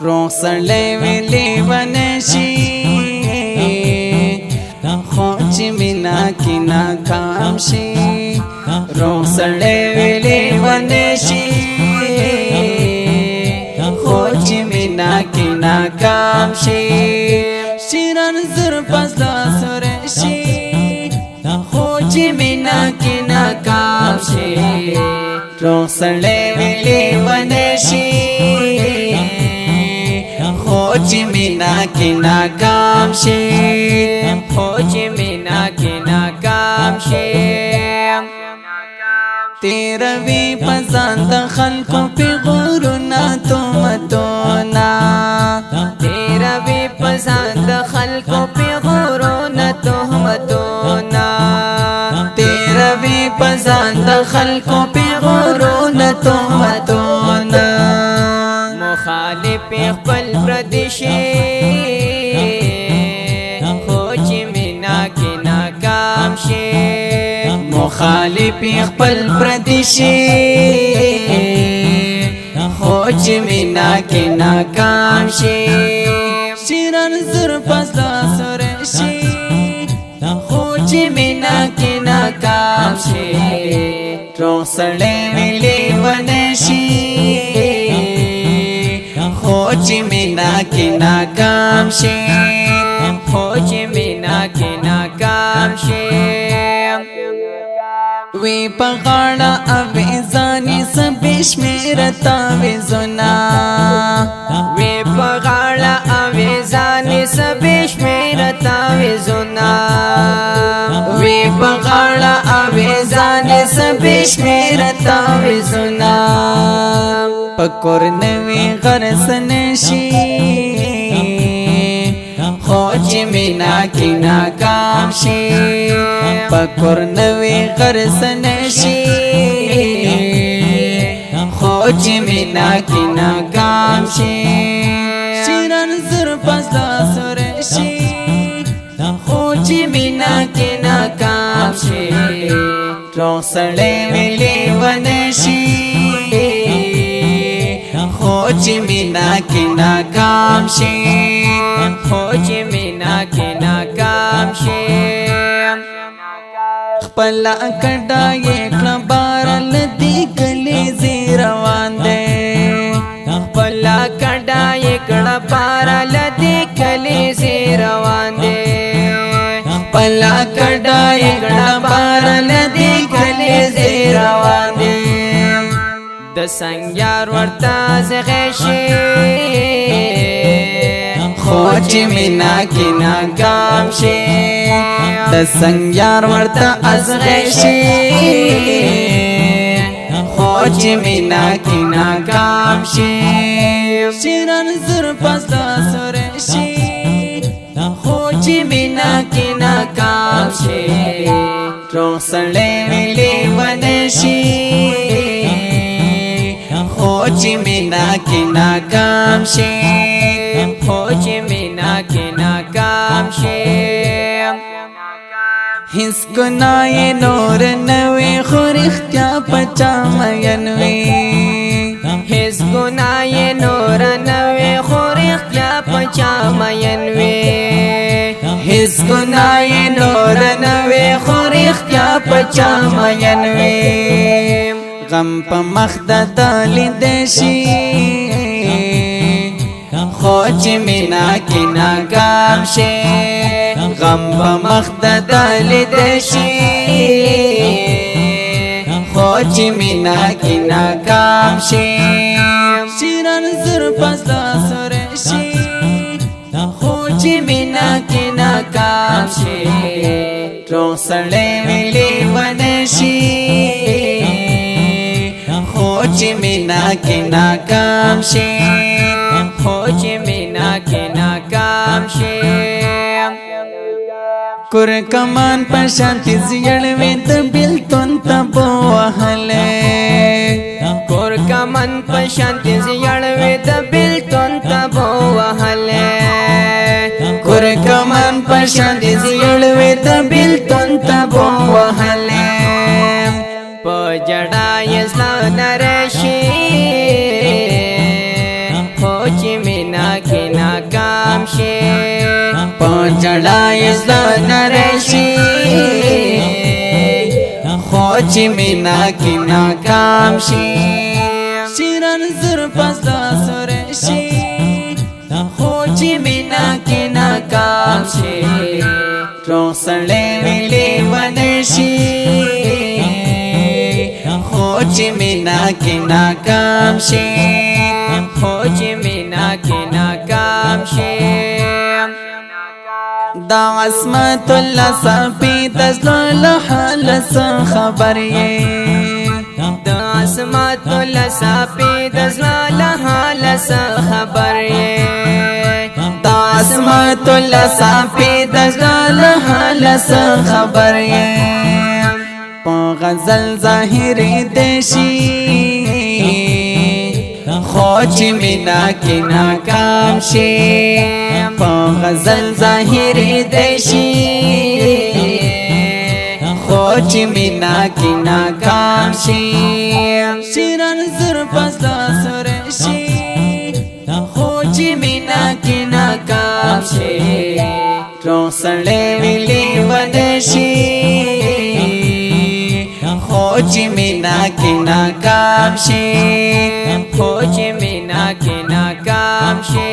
روغ سړی ویلی ونشي خو چې مینا کې ناکام شي روغ سړی ویلی ونشي خو چې مینا کې ناکام شي شیران زر پس دا سر شي خو چې مینا کې ناکام شي روغ سړی ویلی ونشي خو چې مینا کې ناکام شي خو چې مینا کې ناکام شي تیروي پسند خلقو پی غورنا تهمتونا تیروي پسند خلقو پی غورنا تهمتونا تیروي پسند خلقو پی غورنا تهمتونا مخالف خپل پردیشي خو چې مینا کې ناکام شي مخالف خپل پردیشي خو چې مینا کې ناکام شي شیران زر پس دا سر شي خو چې مینا کې ناکام شي روغ سړی ویلی ونشي خو چې مینا کې ناکام شي خو چې مینا کې ناکام شي وی پغاړه اویزانی سبیش میرا تاویزونا وی پغاړه اویزانی سبیش میرا تاویزونا وی پغاړه اویزانی سبیش میرا تاویزونا پکور نوی غرسن شي خو چې مینا کې ناکام شي پکور نوی غرسن شي خو چې مینا کې ناکام شي شیران زر پس دا سر شي خو چې مینا کې ناکام شي روغ سړی ویلی ونشي خو چې مینا کې ناکام شي خو چې مینا کې ناکام شي خپل کډا یې کړه بارل دی کلی زی روان دی خپل کډا یې کړه بارل دی کلی زی روان دی خپل کډا یې کړه بارل دی کلی زی روان دی د سنگیار ورته زغشي خو چې مینا کې ناکام شي د سنگیار ورته ازغشي خو چې مینا کې ناکام شي شیران زر پس دا سر شي خو چې مینا کې ناکام شي روغ سړی ویلی ونشي خو چې مینا کې ناکام شي خو چې مینا کې ناکام شي هیڅ ګناه نور نوي خو رښتیا پچا مین وي هیڅ ګناه نور نوي خو رښتیا پچا مین وي هیڅ ګناه نور نوي خو رښتیا پچا مین وي غم په مخ د لیدل شي خو چې مینا کې ناکام شي غم په مخ د لیدل شي خو چې مینا کې ناکام شي شیران زر پس دا سر شي خو چې مینا کې ناکام شي روغ سړی ویلی ونشي خو چې مینا کې ناکام شي خو چې مینا کې ناکام شي کور کمان پشانتی زیړوي د بیلتون تبو وهله کور کمان پشانتی زیړوي د بیلتون تبو وهله کور کمان پشانتی زیړوي د بیلتون تبو وهله په جړای اسلام نرشي خو چې شي پجړای زنه رشي خو چې مینا کې ناکام شي شیران زر پس سر شي خو چې مینا کې ناکام شي روح سړی ویلې ونشي خو چې مینا کې ناکام شي خو چې مینا کې ناکام شي دا عصمت الله صفی تزلل حال خبر یې دا عصمت الله صفی تزلل حال خبر یې دا عصمت الله صفی تزلل حال خبر یې په غزل ظاهر دیشی خو چې مینا کې ناکام شي په غزل ظاهر دیشی خو چې مینا کې ناکام شي شیران زر پس سر شي خو چې مینا کې ناکام شي روح سړی ویلې ونشي خو چې مینا کې ناکام شي خو چې مینا کې ناکام شي